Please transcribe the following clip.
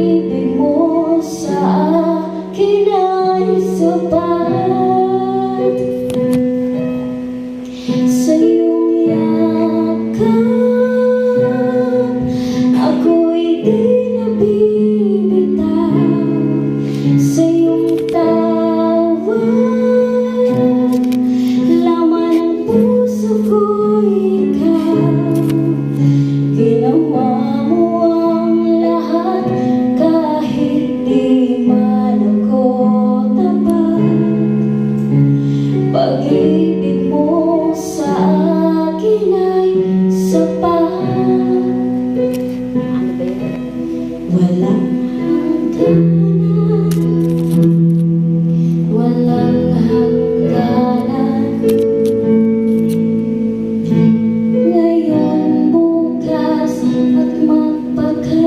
pag-ibig mo sa akin ay sapat. Sa iyong yakap ako'y di nabibitaw. Sa iyong tawag laman ng puso ko'y ikaw. Ginawa mo ang lahat kahit di man ako tapat. Pag-ibig mo sa akin ay sapat. Walang hangganan, walang hangganan. Ngayon, bukas at magpakailanman.